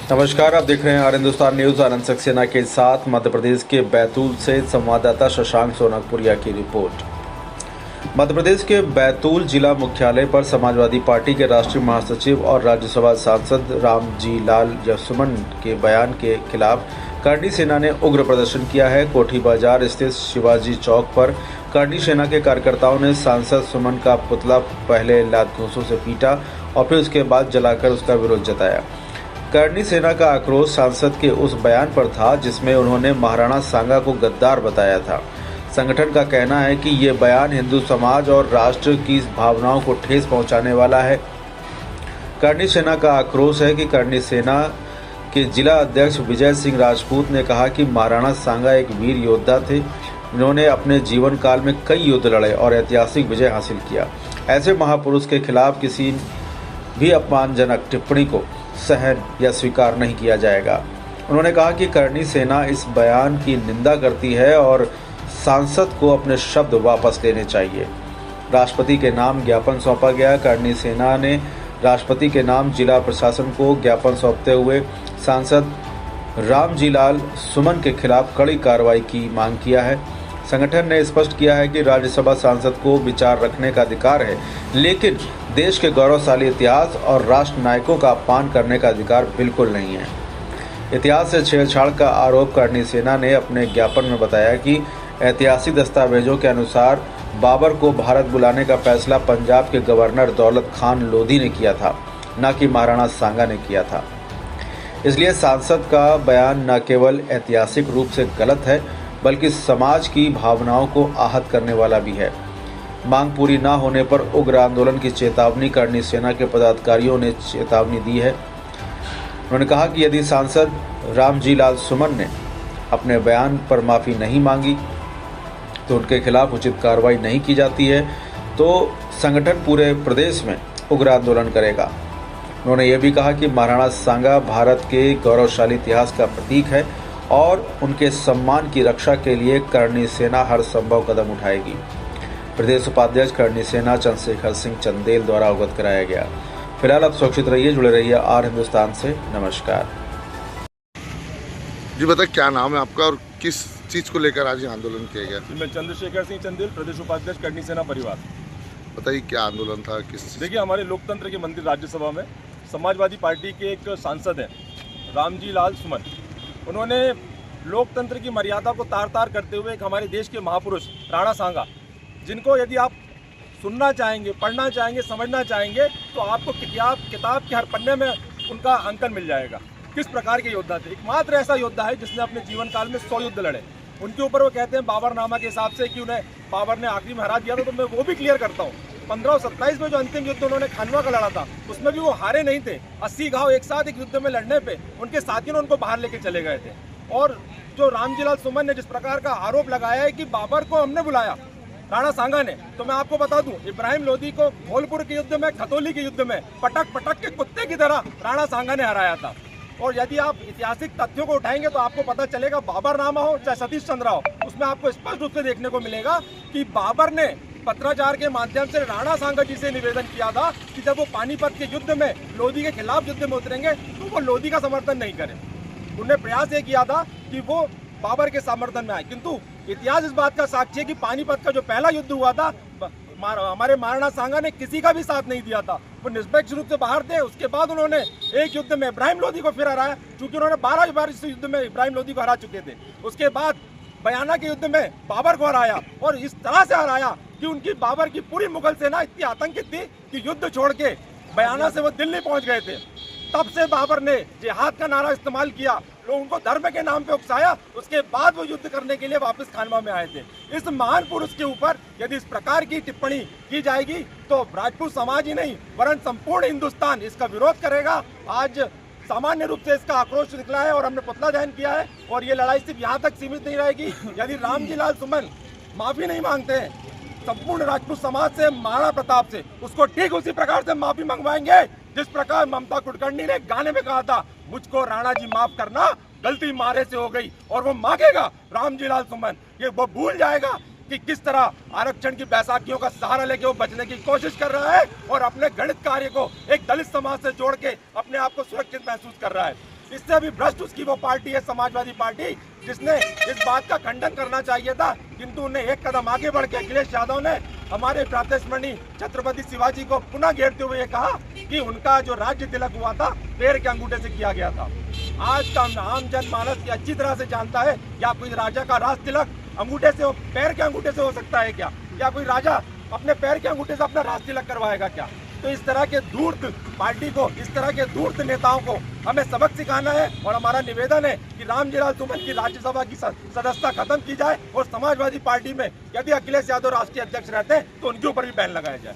नमस्कार, आप देख रहे हैं आर हिंदुस्तान न्यूज। आनंद सक्सेना के साथ मध्य प्रदेश के बैतूल से संवाददाता शशांक सोनकपुरिया की रिपोर्ट। मध्य प्रदेश के बैतूल जिला मुख्यालय पर समाजवादी पार्टी के राष्ट्रीय महासचिव और राज्यसभा सांसद रामजी लाल सुमन के बयान के खिलाफ करनी सेना ने उग्र प्रदर्शन किया है। कोठी बाजार स्थित शिवाजी चौक पर करनी सेना के कार्यकर्ताओं ने सांसद सुमन का पुतला पहले लात घूंसों से पीटा और फिर उसके बाद जलाकर उसका विरोध जताया। करनी सेना का आक्रोश सांसद के उस बयान पर था जिसमें उन्होंने महाराणा सांगा को गद्दार बताया था। संगठन का कहना है कि ये बयान हिंदू समाज और राष्ट्र की भावनाओं को ठेस पहुंचाने वाला है। करनी सेना का आक्रोश है कि करनी सेना के जिला अध्यक्ष विजय सिंह राजपूत ने कहा कि महाराणा सांगा एक वीर योद्धा थे। उन्होंने अपने जीवन काल में कई युद्ध लड़े और ऐतिहासिक विजय हासिल किया। ऐसे महापुरुष के खिलाफ किसी भी अपमानजनक टिप्पणी को सहन या स्वीकार नहीं किया जाएगा। उन्होंने कहा कि करनी सेना इस बयान की निंदा करती है और सांसद को अपने शब्द वापस लेने चाहिए। राष्ट्रपति के नाम ज्ञापन सौंपा गया। करनी सेना ने राष्ट्रपति के नाम जिला प्रशासन को ज्ञापन सौंपते हुए सांसद रामजी लाल सुमन के खिलाफ कड़ी कार्रवाई की मांग किया है। संगठन ने स्पष्ट किया है कि राज्यसभा सांसद को विचार रखने का अधिकार है, लेकिन देश के गौरवशाली इतिहास और राष्ट्र नायकों का अपमान करने का अधिकार बिल्कुल नहीं है। इतिहास से छेड़छाड़ का आरोप करनी सेना ने अपने ज्ञापन में बताया कि ऐतिहासिक दस्तावेजों के अनुसार बाबर को भारत बुलाने का फैसला पंजाब के गवर्नर दौलत खान लोधी ने किया था, न कि महाराणा सांगा ने किया था। इसलिए सांसद का बयान न केवल ऐतिहासिक रूप से गलत है, बल्कि समाज की भावनाओं को आहत करने वाला भी है। मांग पूरी न होने पर उग्र आंदोलन की चेतावनी करनी सेना के पदाधिकारियों ने चेतावनी दी है। उन्होंने कहा कि यदि सांसद रामजी लाल सुमन ने अपने बयान पर माफ़ी नहीं मांगी तो उनके खिलाफ उचित कार्रवाई नहीं की जाती है तो संगठन पूरे प्रदेश में उग्र आंदोलन करेगा। उन्होंने ये भी कहा कि महाराणा सांगा भारत के गौरवशाली इतिहास का प्रतीक है और उनके सम्मान की रक्षा के लिए करनी सेना हर संभव कदम उठाएगी। प्रदेश उपाध्यक्ष करनी सेना चंद्रशेखर सिंह चंदेल द्वारा अवगत कराया गया। फिलहाल आप सुरक्षित रहिए, जुड़े रहिए आर हिंदुस्तान से। नमस्कार जी, बताइए क्या नाम है आपका और किस चीज़ को लेकर आज ये आंदोलन किया गया? मैं चंद्रशेखर सिंह चंदेल, प्रदेश उपाध्यक्ष करनी सेना परिवार। बताइए क्या आंदोलन था, किस? देखिए, हमारे लोकतंत्र के मंदिर राज्यसभा में समाजवादी पार्टी के एक सांसद हैं रामजी लाल सुमन। उन्होंने लोकतंत्र की मर्यादा को तार तार करते हुए एक हमारे देश के महापुरुष राणा सांगा, जिनको यदि आप सुनना चाहेंगे, पढ़ना चाहेंगे, समझना चाहेंगे तो आपको किताब के हर पन्ने में उनका अंकन मिल जाएगा। किस प्रकार के योद्धा थे। एकमात्र ऐसा योद्धा है जिसने अपने जीवन काल में 100 युद्ध लड़े। उनके ऊपर वो कहते हैं बाबरनामा के हिसाब से कि उन्हें बाबर ने आखिरी में हरा दिया था, तो मैं वो भी क्लियर करता हूँ। 1527 में जो अंतिम युद्ध उन्होंने खानवा का लड़ा था उसमें भी वो हारे नहीं थे। 80 घाव एक साथ एक युद्ध में लड़ने पे उनके साथियों ने उनको बाहर लेके चले गए थे। और जो रामजी लाल सुमन ने जिस प्रकार का आरोप लगाया है कि बाबर को हमने बुलाया राणा सांगा ने, तो मैं आपको बता दूं, इब्राहिम लोदी को धौलपुर के युद्ध में, खतौली के युद्ध में पटक पटक के कुत्ते की तरह राणा सांगा ने हराया था। और यदि आप ऐतिहासिक तथ्यों को उठाएंगे तो आपको पता चलेगा, बाबरनामा हो चाहे सतीश चंद्र हो, उसमें आपको स्पष्ट रूप से देखने को मिलेगा कि बाबर ने पत्राचार के माध्यम से राणा सांगा जी से निवेदन किया था कि जब वो पानीपत के युद्ध में लोधी के खिलाफ युद्ध में उतरेंगे तो वो लोधी का समर्थन नहीं करें। उन्होंने प्रयास ये किया था कि वो बाबर के समर्थन में आए, किंतु इतिहास इस बात का साक्षी है कि पानीपत का जो पहला युद्ध हुआ था, हमारे महाराणा सांगा ने किसी का भी साथ नहीं दिया था। वो निष्पक्ष रूप से बाहर थे। उसके बाद उन्होंने एक युद्ध में इब्राहिम लोदी को फिर हराया, क्योंकि उन्होंने 12 बार इस युद्ध में इब्राहिम लोदी को हरा चुके थे। उसके बाद बयाना के युद्ध में बाबर को हराया और इस तरह से हराया कि उनकी बाबर की पूरी मुगल सेना इतनी आतंकित थी कि युद्ध छोड़ के बयाना से वो दिल्ली पहुंच गए थे। तब से बाबर ने जिहाद का नारा इस्तेमाल किया, लोगों को धर्म के नाम पे उकसाया। उसके बाद वो युद्ध करने के लिए वापस खानवा में आए थे। इस महान पुरुष के ऊपर यदि इस प्रकार की टिप्पणी की जाएगी तो राजपूत समाज ही नहीं वरन संपूर्ण हिंदुस्तान इसका विरोध करेगा। आज सामान्य रूप से इसका आक्रोश निकला है और हमने पुतला दहन किया है और ये लड़ाई सिर्फ यहाँ तक सीमित नहीं रहेगी। यदि रामजी लाल सुमन माफी नहीं मांगते हैं संपूर्ण राजपूत समाज से, महाराणा प्रताप से, उसको ठीक उसी प्रकार से माफी मंगवाएंगे जिस प्रकार ममता कुलकर्णी ने गाने में कहा था, मुझको राणा जी माफ करना, गलती मारे से हो गई। और वो मांगेगा रामजी लाल सुमन, ये वो भूल जाएगा कि किस तरह आरक्षण की बैसाखियों का सहारा लेके वो बचने की कोशिश कर रहा है और अपने गणित कार्य को एक दलित समाज से जोड़ के अपने आप को सुरक्षित महसूस कर रहा है। इससे भी भ्रष्ट उसकी वो पार्टी है समाजवादी पार्टी, जिसने इस बात का खंडन करना चाहिए था, किंतु उन्हें एक कदम आगे बढ़ के अखिलेश यादव ने हमारे प्रातस्मरणीय छत्रपति शिवाजी को पुनः घेरते हुए कहा कि उनका जो राज्य तिलक हुआ था पैर के अंगूठे से किया गया था। आज का आम जनमानस अच्छी तरह से जानता है क्या कोई राजा का राज तिलक अंगूठे से, पैर के अंगूठे से हो सकता है क्या? क्या कोई राजा अपने पैर के अंगूठे से अपना राज तिलक करवाएगा क्या? तो इस तरह के धूर्त पार्टी को, इस तरह के धूर्त नेताओं को हमें सबक सिखाना है और हमारा निवेदन है कि रामजी लाल सुमन की राज्यसभा की सदस्यता खत्म की जाए और समाजवादी पार्टी में यदि अखिलेश यादव राष्ट्रीय अध्यक्ष रहते हैं तो उनके ऊपर भी बैन लगाया जाए।